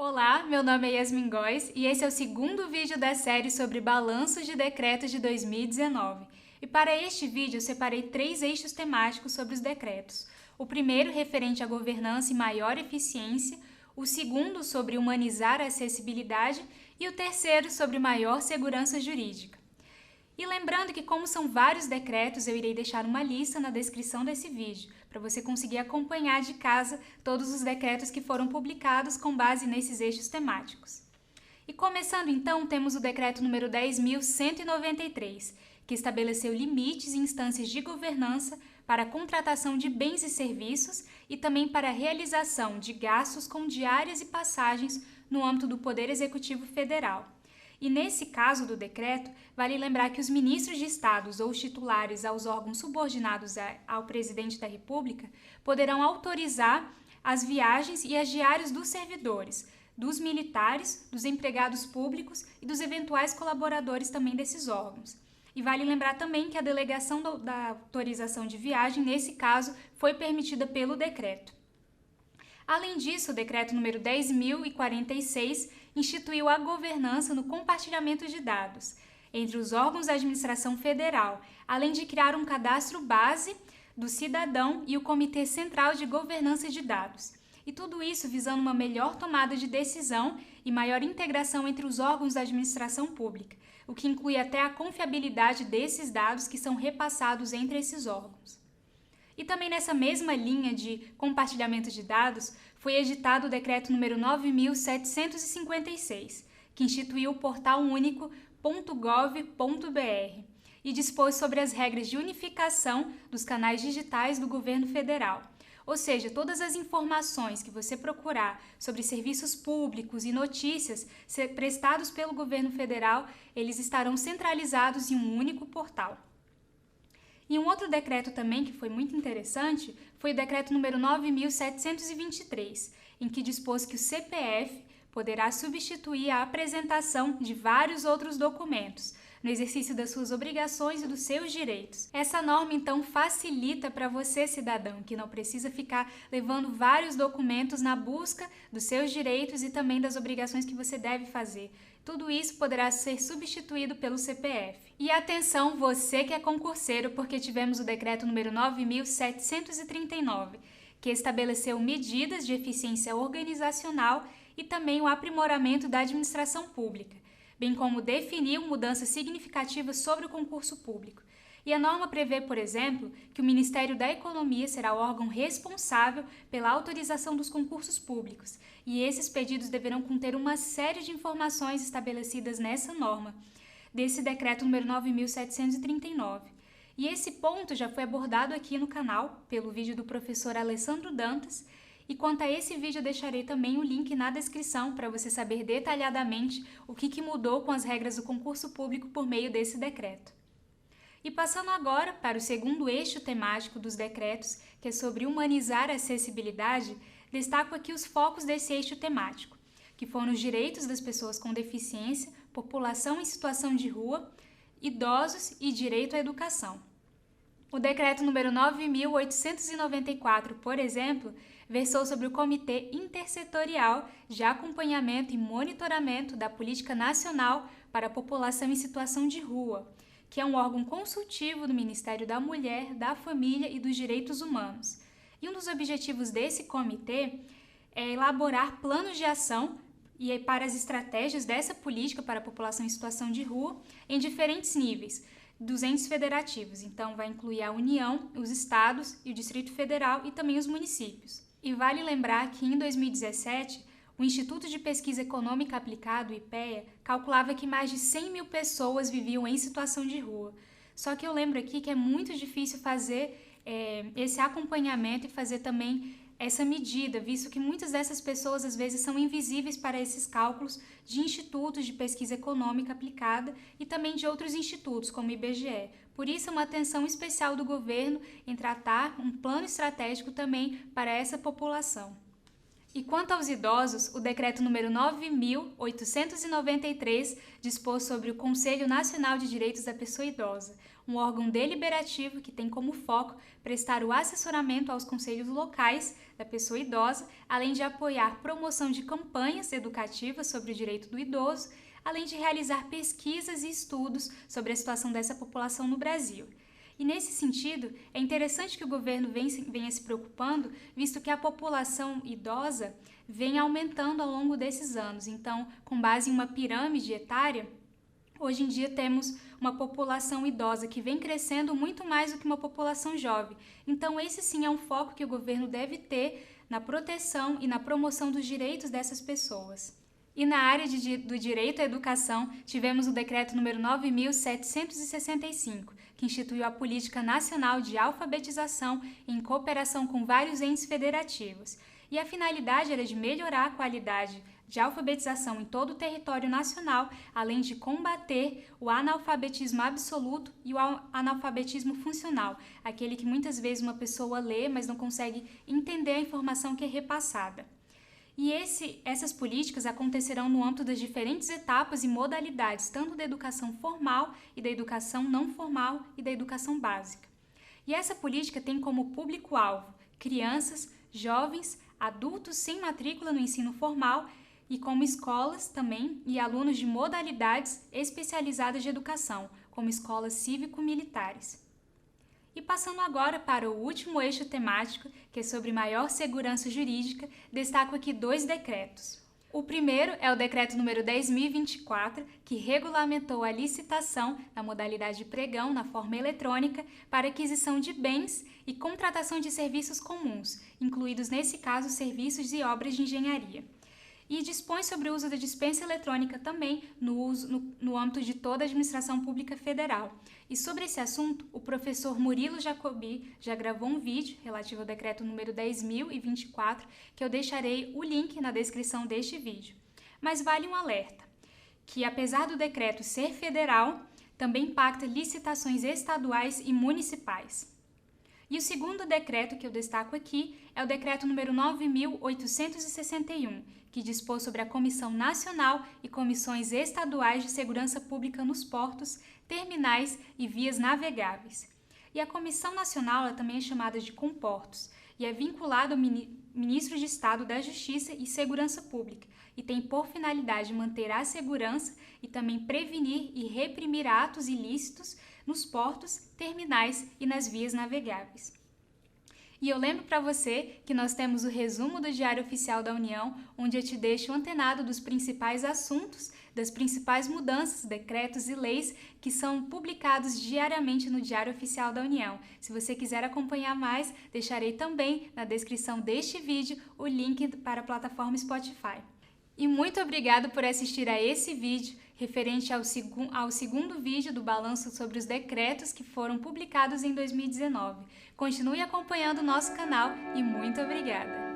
Olá, meu nome é Yasmin Góes e esse é o segundo vídeo da série sobre balanços de decretos de 2019. E para este vídeo eu separei 3 eixos temáticos sobre os decretos. O primeiro referente à governança e maior eficiência, o segundo sobre humanizar a acessibilidade e o terceiro sobre maior segurança jurídica. E lembrando que, como são vários decretos, eu irei deixar uma lista na descrição desse vídeo, para você conseguir acompanhar de casa todos os decretos que foram publicados com base nesses eixos temáticos. E começando então, temos o decreto número 10.193, que estabeleceu limites e instâncias de governança para a contratação de bens e serviços e também para a realização de gastos com diárias e passagens no âmbito do Poder Executivo Federal. E nesse caso do decreto, vale lembrar que os ministros de estados ou os titulares aos órgãos subordinados ao presidente da República poderão autorizar as viagens e as diárias dos servidores, dos militares, dos empregados públicos e dos eventuais colaboradores também desses órgãos. E vale lembrar também que a delegação da autorização de viagem, nesse caso, foi permitida pelo decreto. Além disso, o decreto número 10.046 instituiu a governança no compartilhamento de dados entre os órgãos da administração federal, além de criar um cadastro base do cidadão e o Comitê Central de Governança de Dados. E tudo isso visando uma melhor tomada de decisão e maior integração entre os órgãos da administração pública, o que inclui até a confiabilidade desses dados que são repassados entre esses órgãos. E também nessa mesma linha de compartilhamento de dados, foi editado o decreto número 9.756, que instituiu o portal único.gov.br e dispôs sobre as regras de unificação dos canais digitais do governo federal. Ou seja, todas as informações que você procurar sobre serviços públicos e notícias prestados pelo governo federal, eles estarão centralizados em um único portal. E um outro decreto também que foi muito interessante foi o decreto número 9.723, em que dispôs que o CPF poderá substituir a apresentação de vários outros documentos no exercício das suas obrigações e dos seus direitos. Essa norma, então, facilita para você, cidadão, que não precisa ficar levando vários documentos na busca dos seus direitos e também das obrigações que você deve fazer. Tudo isso poderá ser substituído pelo CPF. E atenção, você que é concurseiro, porque tivemos o decreto número 9.739, que estabeleceu medidas de eficiência organizacional e também o aprimoramento da administração pública, bem como definiu mudanças significativas sobre o concurso público. E a norma prevê, por exemplo, que o Ministério da Economia será o órgão responsável pela autorização dos concursos públicos, e esses pedidos deverão conter uma série de informações estabelecidas nessa norma, desse decreto número 9.739. E esse ponto já foi abordado aqui no canal, pelo vídeo do professor Alessandro Dantas, e quanto a esse vídeo eu deixarei também o link na descrição para você saber detalhadamente o que mudou com as regras do concurso público por meio desse decreto. E passando agora para o segundo eixo temático dos decretos, que é sobre humanizar a acessibilidade, destaco aqui os focos desse eixo temático, que foram os direitos das pessoas com deficiência, população em situação de rua, idosos e direito à educação. O decreto número 9.894, por exemplo, versou sobre o Comitê Intersetorial de Acompanhamento e Monitoramento da Política Nacional para a População em Situação de Rua, que é um órgão consultivo do Ministério da Mulher, da Família e dos Direitos Humanos. E um dos objetivos desse comitê é elaborar planos de ação para as estratégias dessa política para a população em situação de rua em diferentes níveis dos entes federativos. Então, vai incluir a União, os estados e o Distrito Federal e também os municípios. E vale lembrar que em 2017, o Instituto de Pesquisa Econômica Aplicada, o IPEA, calculava que mais de 100 mil pessoas viviam em situação de rua. Só que eu lembro aqui que é muito difícil fazer esse acompanhamento e fazer também essa medida, visto que muitas dessas pessoas às vezes são invisíveis para esses cálculos de institutos de pesquisa econômica aplicada e também de outros institutos, como o IBGE. Por isso, é uma atenção especial do governo em tratar um plano estratégico também para essa população. E quanto aos idosos, o decreto número 9.893 dispôs sobre o Conselho Nacional de Direitos da Pessoa Idosa, um órgão deliberativo que tem como foco prestar o assessoramento aos conselhos locais da pessoa idosa, além de apoiar promoção de campanhas educativas sobre o direito do idoso, além de realizar pesquisas e estudos sobre a situação dessa população no Brasil. E nesse sentido, é interessante que o governo venha se preocupando, visto que a população idosa vem aumentando ao longo desses anos. Então, com base em uma pirâmide etária, hoje em dia temos uma população idosa que vem crescendo muito mais do que uma população jovem. Então, esse sim é um foco que o governo deve ter na proteção e na promoção dos direitos dessas pessoas. E na área do direito à educação, tivemos o decreto número 9.765, que instituiu a Política Nacional de Alfabetização em cooperação com vários entes federativos. E a finalidade era de melhorar a qualidade de alfabetização em todo o território nacional, além de combater o analfabetismo absoluto e o analfabetismo funcional, aquele que muitas vezes uma pessoa lê, mas não consegue entender a informação que é repassada. E essas políticas acontecerão no âmbito das diferentes etapas e modalidades, tanto da educação formal e da educação não formal e da educação básica. E essa política tem como público-alvo crianças, jovens, adultos sem matrícula no ensino formal e como escolas também e alunos de modalidades especializadas de educação, como escolas cívico-militares. E passando agora para o último eixo temático, que é sobre maior segurança jurídica, destaco aqui 2 decretos. O primeiro é o decreto número 10.024, que regulamentou a licitação na modalidade de pregão na forma eletrônica para aquisição de bens e contratação de serviços comuns, incluídos nesse caso serviços e obras de engenharia. E dispõe sobre o uso da dispensa eletrônica também no âmbito de toda a administração pública federal. E sobre esse assunto, o professor Murilo Jacobi já gravou um vídeo relativo ao decreto número 10.024, que eu deixarei o link na descrição deste vídeo. Mas vale um alerta, que apesar do decreto ser federal, também impacta licitações estaduais e municipais. E o segundo decreto que eu destaco aqui é o decreto número 9.861, que dispôs sobre a Comissão Nacional e Comissões Estaduais de Segurança Pública nos portos, terminais e vias navegáveis. E a Comissão Nacional ela também é chamada de Comportos e é vinculada ao Ministro de Estado da Justiça e Segurança Pública e tem por finalidade manter a segurança e também prevenir e reprimir atos ilícitos nos portos, terminais e nas vias navegáveis. E eu lembro para você que nós temos o resumo do Diário Oficial da União, onde eu te deixo antenado dos principais assuntos, das principais mudanças, decretos e leis que são publicados diariamente no Diário Oficial da União. Se você quiser acompanhar mais, deixarei também na descrição deste vídeo o link para a plataforma Spotify. E muito obrigado por assistir a esse vídeo, referente ao segundo vídeo do balanço sobre os decretos que foram publicados em 2019. Continue acompanhando o nosso canal e muito obrigada!